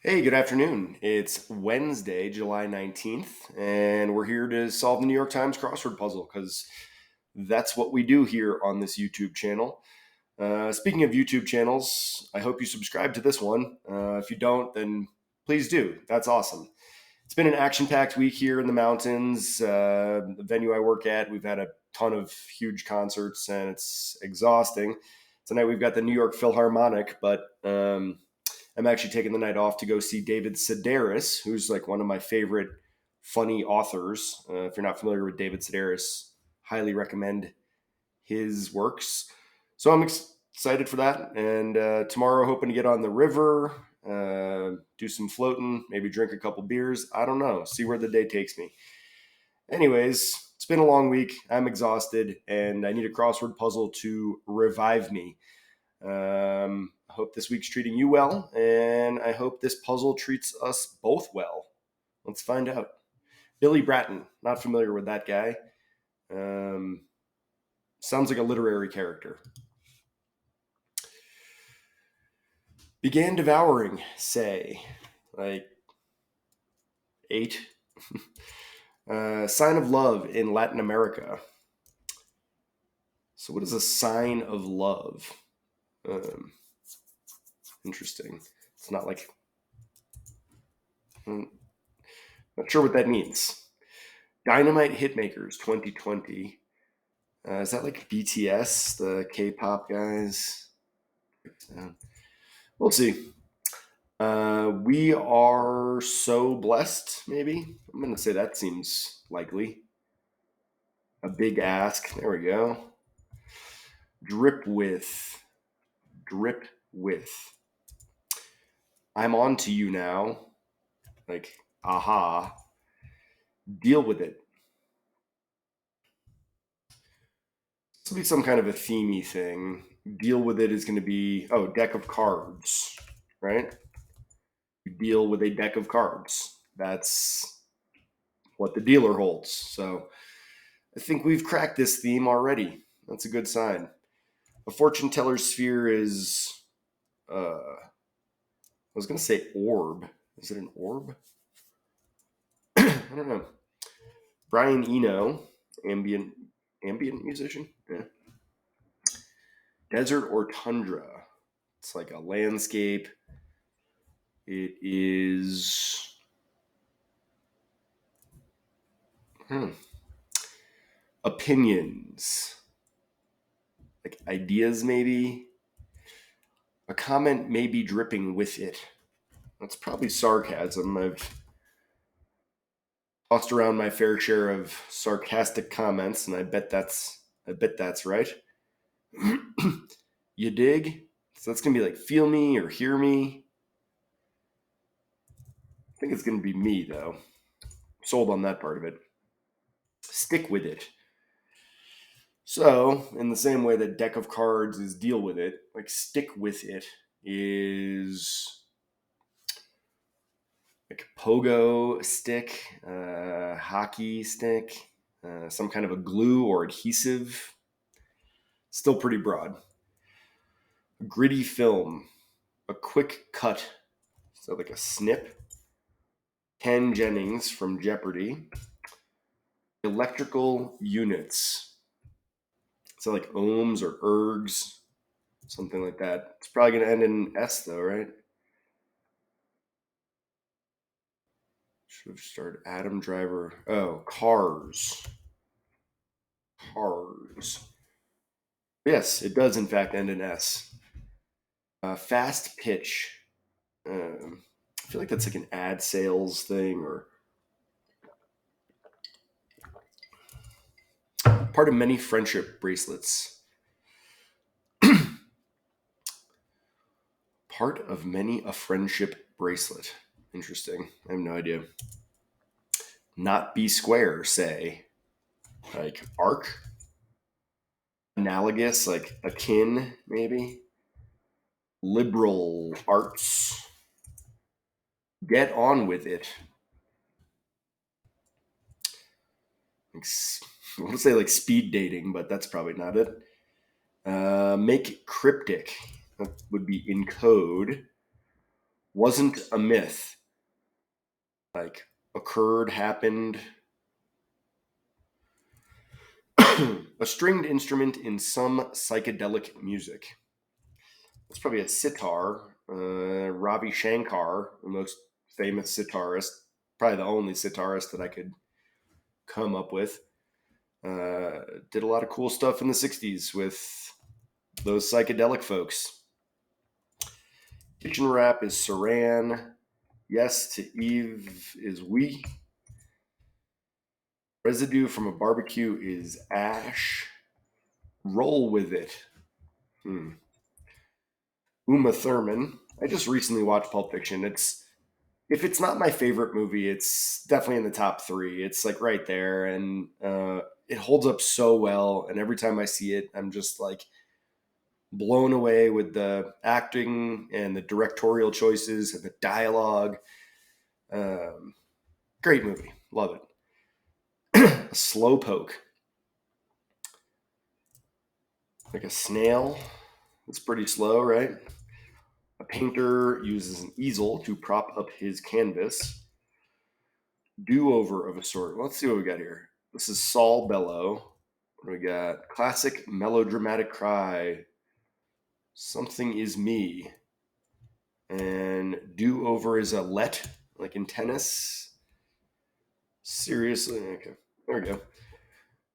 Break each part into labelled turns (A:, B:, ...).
A: Hey, good afternoon. It's Wednesday, July 19th, and we're here to solve the New York Times crossword puzzle because that's what we do here on this YouTube channel. Speaking of YouTube channels, I hope you subscribe to this one. If you don't, then please do. That's awesome. It's been an action packed week here in the mountains. The venue I work at, we've had a ton of huge concerts, and it's exhausting. Tonight we've got the New York Philharmonic, but I'm actually taking the night off to go see David Sedaris, who's like one of my favorite funny authors. If you're not familiar with David Sedaris, highly recommend his works. So I'm excited for that. And tomorrow, hoping to get on the river, do some floating, maybe drink a couple beers. I don't know. See where the day takes me. Anyways, it's been a long week. I'm exhausted, and I need a crossword puzzle to revive me. I hope this week's treating you well, and I hope this puzzle treats us both well. Let's find out. Billy Bratton, not familiar with that guy. Sounds like a literary character. Began devouring, say, like ate. Sign of love in Latin America. So, what is a sign of love? Interesting. It's not like. Not sure what that means. Dynamite Hitmakers 2020. Is that like BTS, the K-pop guys? We'll see. We are so blessed, maybe. I'm going to say that seems likely. A big ask. There we go. Drip with. Drip with. I'm on to you now. Like, aha. Deal with it. This will be some kind of a themey thing. Deal with it is going to be, deck of cards, right? You deal with a deck of cards. That's what the dealer holds. So I think we've cracked this theme already. That's a good sign. A fortune teller's sphere is, I was going to say orb. Is it an orb? I don't know. Brian Eno, ambient musician. Yeah. Desert or tundra. It's like a landscape. It is. Opinions. Like ideas, maybe. A comment may be dripping with it. That's probably sarcasm. I've tossed around my fair share of sarcastic comments, and I bet that's right. You dig? So that's gonna be like feel me or hear me. I think it's gonna be me though. Sold on that part of it. Stick with it. So, in the same way that deck of cards is deal with it, like stick with it is like pogo stick, hockey stick, some kind of a glue or adhesive. Still pretty broad. A gritty film, a quick cut, so like a snip. Ken Jennings from Jeopardy. Electrical units, so like ohms or ergs, something like that. It's probably going to end in S though, right? Should have started Adam Driver. Oh, cars. Cars. Yes, it does in fact end in S. Fast pitch. I feel like that's like an ad sales thing or part of many friendship bracelets. Part of many a friendship bracelet. Interesting. I have no idea. Not be square, say. Like arc. Analogous, like akin, maybe. Liberal arts. Get on with it. I want to say like speed dating, but that's probably not it. Make cryptic. That would be encode. Wasn't a myth. Like occurred, happened. A stringed instrument in some psychedelic music. That's probably a sitar. Ravi Shankar, the most famous sitarist, probably the only sitarist that I could come up with. Did a lot of cool stuff in the 60s with those psychedelic folks. Kitchen wrap is saran. Yes to Eve is we. Residue from a barbecue is ash. Roll with it. Uma Thurman. I just recently watched Pulp Fiction. If it's not my favorite movie, it's definitely in the top three. It's like right there, and it holds up so well. And every time I see it, I'm just like blown away with the acting and the directorial choices and the dialogue. Um, Great movie, love it. A slowpoke, like a snail. It's pretty slow, right? A painter uses an easel to prop up his canvas. Do-over of a sort. Let's see what we got here. This is Saul Bellow. What do we got? Classic melodramatic cry. Something is me. And do-over is a let, like in tennis. Seriously? Okay. There we go.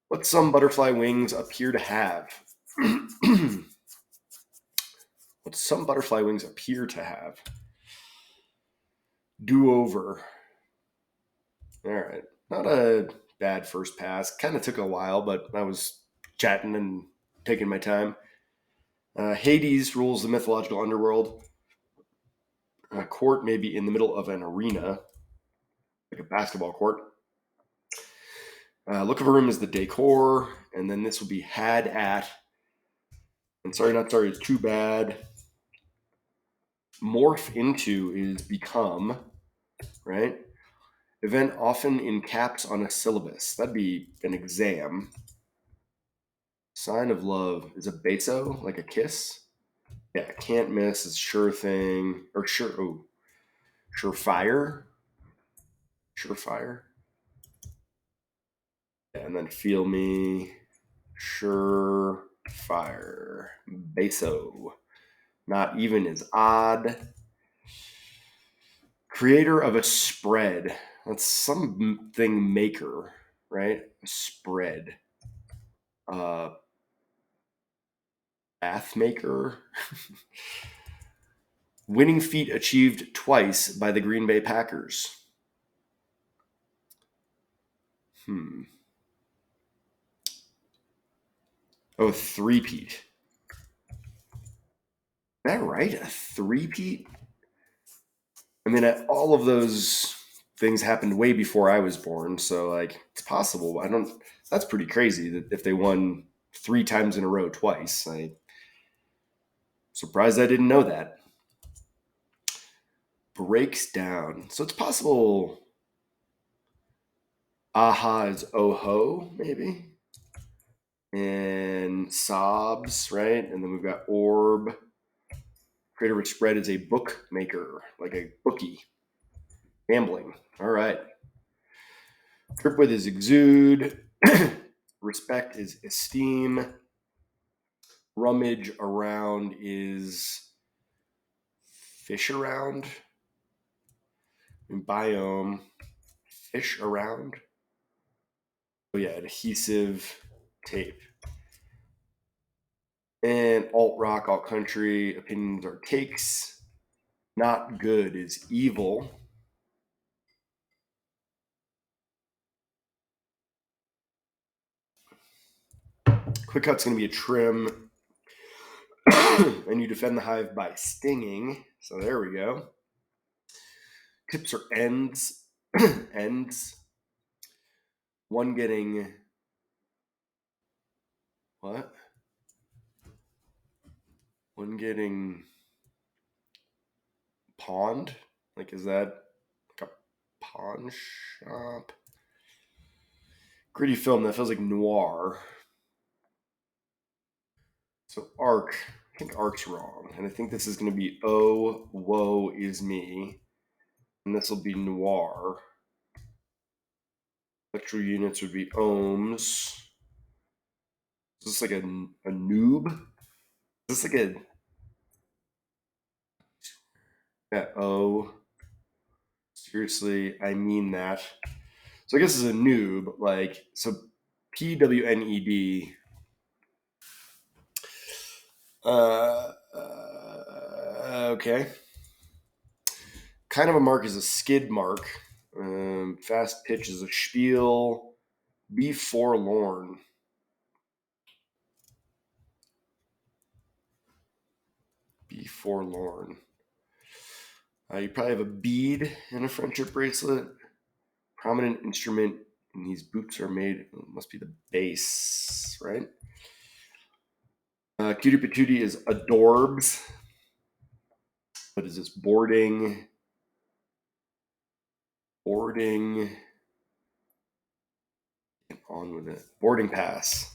A: What some butterfly wings appear to have. What some butterfly wings appear to have. Do-over. All right. Not a bad first pass. Kind of took a while, but I was chatting and taking my time. Hades rules the mythological underworld. A court may be in the middle of an arena, like a basketball court. Look of a room is the decor, and then this will be had at. And sorry, not sorry, is too bad. Morph into is become, right? Event often in caps on a syllabus. That'd be an exam. Sign of love is a beso, like a kiss. Yeah, can't miss is sure thing, or surefire. Surefire. Yeah, and then feel me, surefire. Beso. Not even is odd. Creator of a spread. That's something maker, right? A spread. Bath maker. Winning feat achieved twice by the Green Bay Packers. Oh, three-peat. Is that right? A three-peat? I mean, all of those things happened way before I was born, so like it's possible. I don't. That's pretty crazy that if they won three times in a row twice. I'm surprised I didn't know that. Breaks down, so it's possible. Aha is oho, maybe, and sobs, right? And then we've got orb. Creator of spread is a bookmaker, like a bookie. Gambling. All right. Drip with is exude. Respect is esteem. Rummage around is fish around. And biome, fish around. Oh yeah, adhesive tape. And alt rock, alt country, opinions are takes. Not good is evil. Quick cut's going to be a trim. And you defend the hive by stinging. So there we go. Tips are ends. Ends. One getting. What? One getting pawned? Like, is that like a pawn shop? Gritty film that feels like noir. So arc. I think arc's wrong, and I think this is going to be oh, woe is me, and this will be noir. Electro units would be ohms. Is this like a noob? Is this like a oh? Seriously, I mean that. So I guess it's a noob. Like so, PWNED. Okay. Kind of a mark is a skid mark. Fast pitch is a spiel. Be forlorn. Be forlorn. You probably have a bead in a friendship bracelet. Prominent instrument in these boots are made. Must be the bass, right? Cutie patootie is adorbs. What is this? Boarding. Boarding. Get on with it. Boarding pass.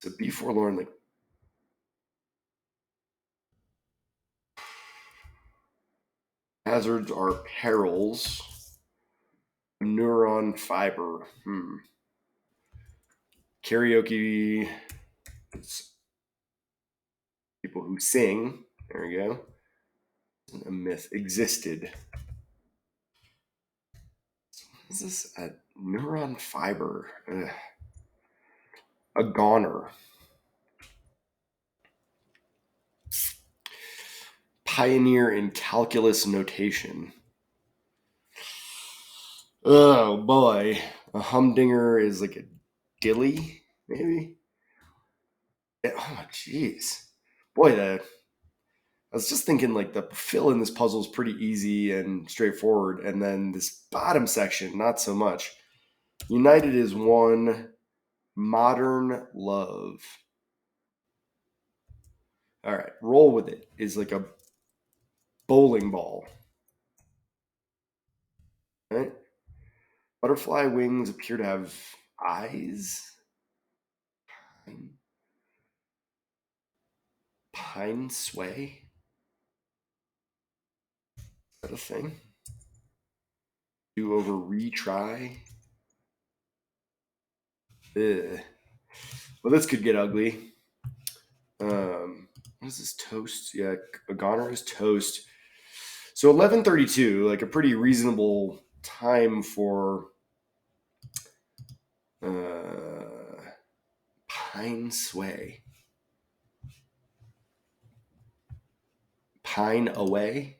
A: So be forlorn, like hazards are perils. Neuron fiber. Karaoke. It's people who sing. There we go. A myth existed. What is this? A neuron fiber. Ugh. A goner. Pioneer in calculus notation. Oh boy. A humdinger is like a dilly, maybe? Oh, jeez. Boy, I was just thinking like the fill in this puzzle is pretty easy and straightforward, and then this bottom section, not so much. United is one, modern love. All right, roll with it is like a bowling ball. Right? Butterfly wings appear to have eyes. Pine sway? Is that a thing? Do over retry? Ugh. Well, this could get ugly. What is this toast? Yeah, a goner is toast. So 11:32, like a pretty reasonable time for pine sway. Pine away?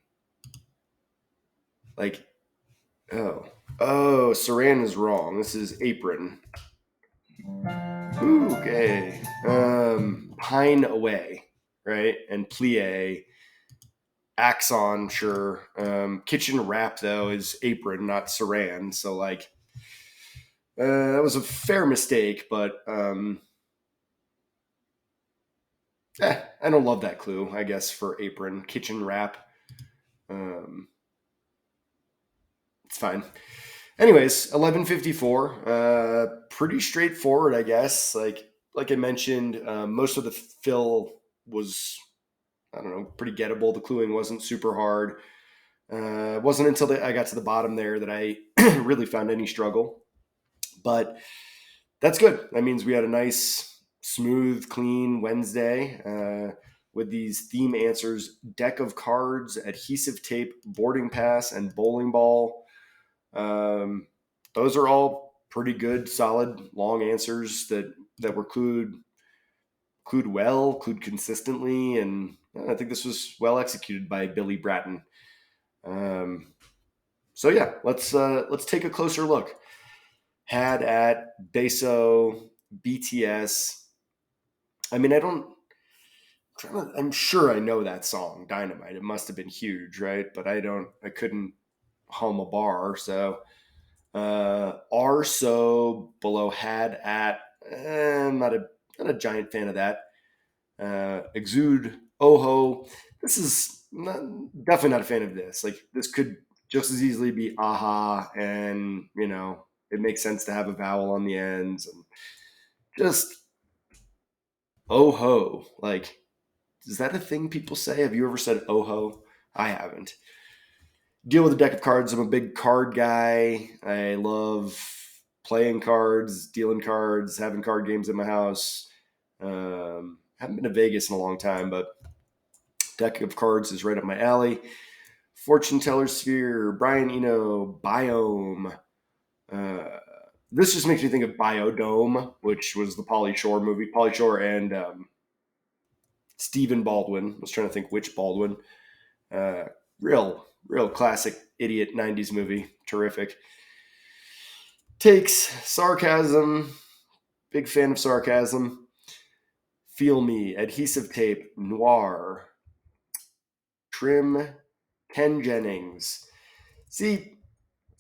A: Like, oh, Saran is wrong. This is apron. Okay. Pine away, right? And plie, axon, sure. Kitchen wrap though is apron, not saran. So like, that was a fair mistake, but I don't love that clue. I guess for apron, kitchen wrap, it's fine. Anyways, 11:54. Pretty straightforward, I guess. Like I mentioned, most of the fill was, I don't know, pretty gettable. The cluing wasn't super hard. It wasn't until I got to the bottom there that I really found any struggle. But that's good. That means we had a nice, smooth, clean Wednesday with these theme answers: deck of cards, adhesive tape, boarding pass, and bowling ball. Those are all pretty good, solid, long answers that were clued well, clued consistently, and I think this was well executed by Billy Bratton. So yeah, let's take a closer look. Had at Beso, BTS. I mean, I'm sure I know that song, Dynamite. It must have been huge, right? But I couldn't hum a bar. So are so below had at. I'm not a giant fan of that. Exude oho. This is definitely not a fan of this. Like this could just as easily be aha, and it makes sense to have a vowel on the ends, and just Oh ho. Like, is that a thing people say? Have you ever said oh ho? I haven't. Deal with a deck of cards. I'm a big card guy. I love playing cards, dealing cards, having card games in my house. Haven't been to Vegas in a long time, but deck of cards is right up my alley. Fortune Teller Sphere, Brian Eno, Biome. Uh, this just makes me think of Biodome, which was the Pauly Shore movie. Pauly Shore and Stephen Baldwin. I was trying to think which Baldwin. Uh, real classic idiot 90s movie. Terrific. Takes sarcasm. Big fan of sarcasm. Feel Me, Adhesive Tape, Noir, Trim, Ken Jennings. See,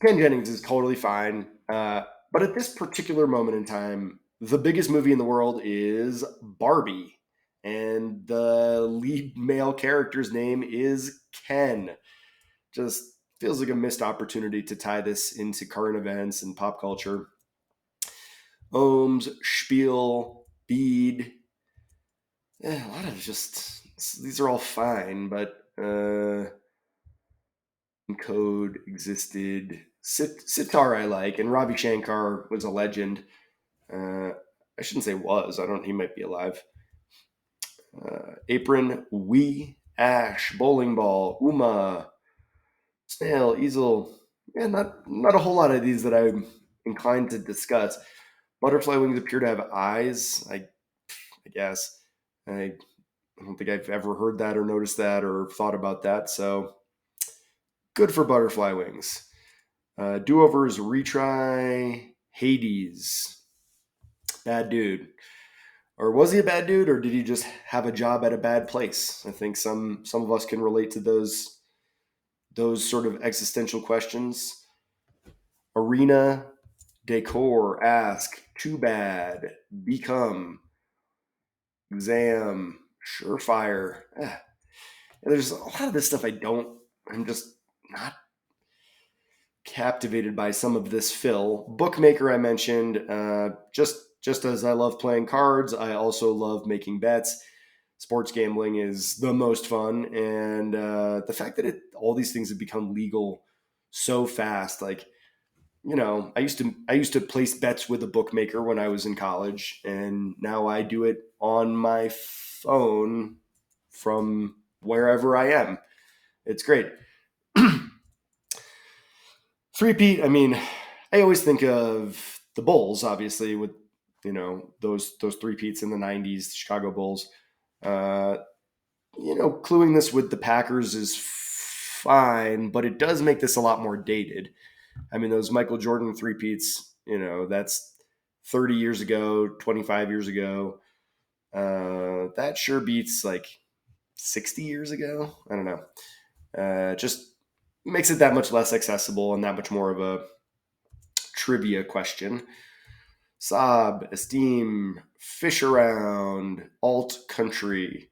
A: Ken Jennings is totally fine. But at this particular moment in time, the biggest movie in the world is Barbie. And the lead male character's name is Ken. Just feels like a missed opportunity to tie this into current events and pop culture. Ohms, Spiel, Bead. A lot of just, these are all fine, but Code existed. Sitar I like, and Ravi Shankar was a legend. Uh, I shouldn't say was. I don't. He might be alive. Apron, We, Ash, Bowling Ball, Uma, Snail, Easel. Yeah, not a whole lot of these that I'm inclined to discuss. Butterfly wings appear to have eyes. I guess. I don't think I've ever heard that or noticed that or thought about that. So good for butterfly wings. Do-overs, retry, Hades. Bad dude. Or was he a bad dude, or did he just have a job at a bad place? I think some of us can relate to those sort of existential questions. Arena, decor, ask, too bad, become, exam, surefire. There's a lot of this stuff I'm just not captivated by some of this fill. Bookmaker I mentioned, just as I love playing cards, I also love making bets. Sports gambling is the most fun, and the fact that all these things have become legal so fast, like I used to place bets with a bookmaker when I was in college, and now I do it on my phone from wherever I am. It's great. Three-peat, I mean, I always think of the Bulls, obviously, with those three-peats in the '90s, the Chicago Bulls. Uh, Cluing this with the Packers is fine, but it does make this a lot more dated. I mean, those Michael Jordan three-peats, that's 30 years ago, 25 years ago. That sure beats like 60 years ago. I don't know. Just makes it that much less accessible and that much more of a trivia question. Saab, Esteem, Fish Around, Alt Country.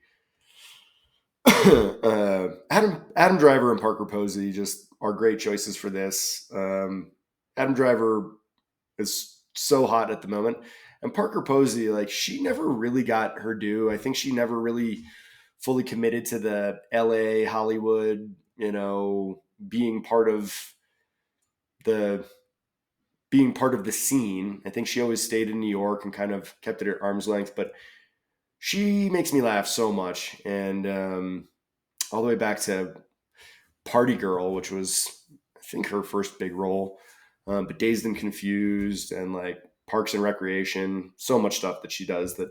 A: Adam Driver and Parker Posey just are great choices for this. Adam Driver is so hot at the moment. And Parker Posey, like, she never really got her due. I think she never really fully committed to the LA, Hollywood, being part of the scene. I think she always stayed in New York and kind of kept it at arm's length, but she makes me laugh so much. And all the way back to Party Girl, which was, I think, her first big role, but Dazed and Confused and like Parks and Recreation, so much stuff that she does that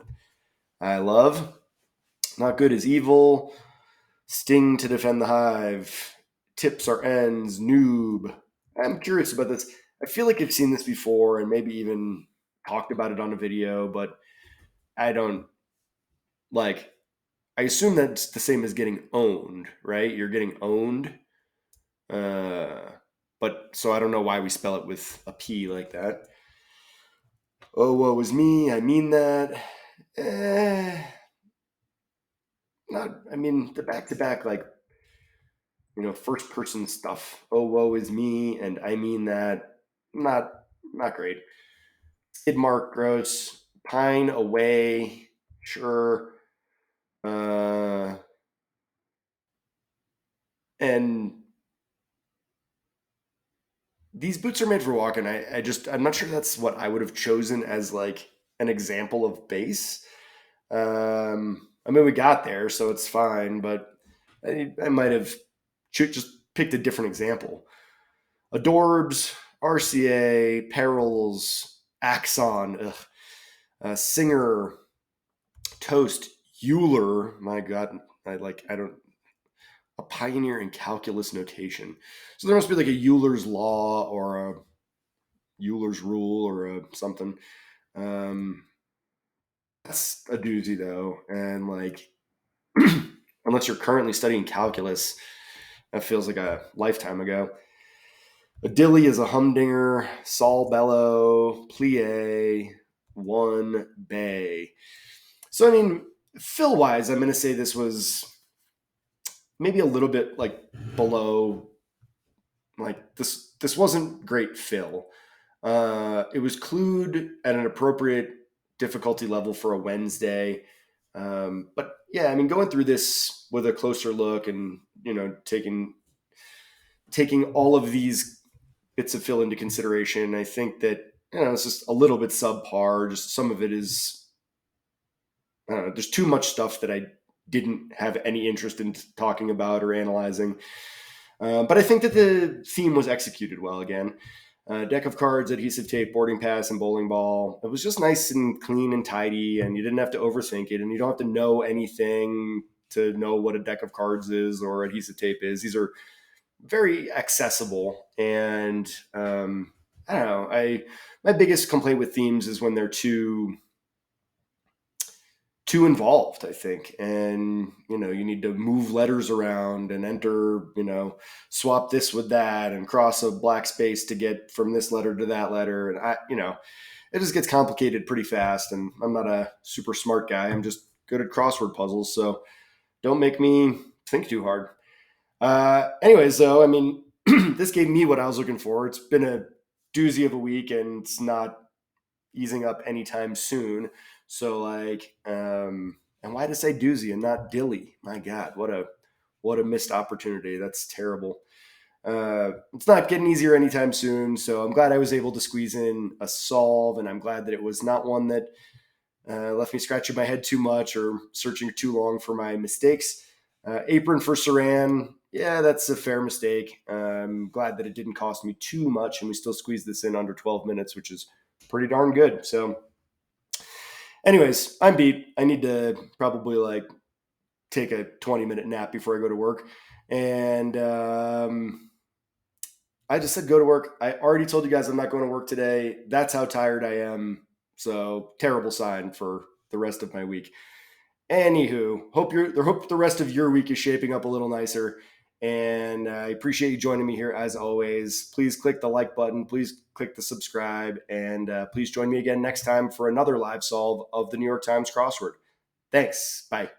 A: I love. Not Good is Evil, Sting to Defend the Hive, Tips Are Ends, Noob. I'm curious about this. I feel like I've seen this before and maybe even talked about it on a video, but I don't like. I assume that's the same as getting owned, right? You're getting owned. Uh, but so I don't know why we spell it with a P like that. Oh, woe is me. I mean that. Eh, not. I mean the back to back, like, first person stuff. Oh, woe is me, and I mean that. Not great. Skid Mark, gross. Pine away. Sure. Uh, and these boots are made for walking. I'm not sure that's what I would have chosen as like an example of base. I mean, we got there, so it's fine, but I might have just picked a different example. Adorbs, RCA, Perils, Axon, Singer, Toast, Euler. My God, I don't a pioneer in calculus notation. So there must be like a Euler's law or a Euler's rule or a something. Um, that's a doozy though, and like unless you're currently studying calculus, that feels like a lifetime ago. A dilly is a humdinger, sol bellow, plie, one bay. So I mean, fill wise, I'm going to say this was maybe a little bit like below. Like this wasn't great fill. It was clued at an appropriate difficulty level for a Wednesday. But yeah, I mean, going through this with a closer look and taking all of these bits of fill into consideration, I think that it's just a little bit subpar. Just some of it is, I don't know, there's too much stuff that I didn't have any interest in talking about or analyzing. But I think that the theme was executed well again. Deck of cards, adhesive tape, boarding pass, and bowling ball. It was just nice and clean and tidy, and you didn't have to overthink it, and you don't have to know anything to know what a deck of cards is or adhesive tape is. These are very accessible, and I don't know. My biggest complaint with themes is when they're too involved, I think. And, you need to move letters around and enter, swap this with that and cross a black space to get from this letter to that letter. And it just gets complicated pretty fast. And I'm not a super smart guy. I'm just good at crossword puzzles. So don't make me think too hard. Anyways, though, I mean, this gave me what I was looking for. It's been a doozy of a week and it's not easing up anytime soon. So and why did I say doozy and not dilly? My God, what a missed opportunity. That's terrible. It's not getting easier anytime soon. So I'm glad I was able to squeeze in a solve, and I'm glad that it was not one that left me scratching my head too much or searching too long for my mistakes. Apron for Saran. Yeah, that's a fair mistake. I'm glad that it didn't cost me too much, and we still squeezed this in under 12 minutes, which is pretty darn good. So anyways, I'm beat. I need to probably take a 20-minute nap before I go to work. And I just said go to work. I already told you guys I'm not going to work today. That's how tired I am. So terrible sign for the rest of my week. Anywho, hope the rest of your week is shaping up a little nicer. And I appreciate you joining me here as always. Please click the like button. Please click the subscribe. And please join me again next time for another live solve of the New York Times crossword. Thanks. Bye.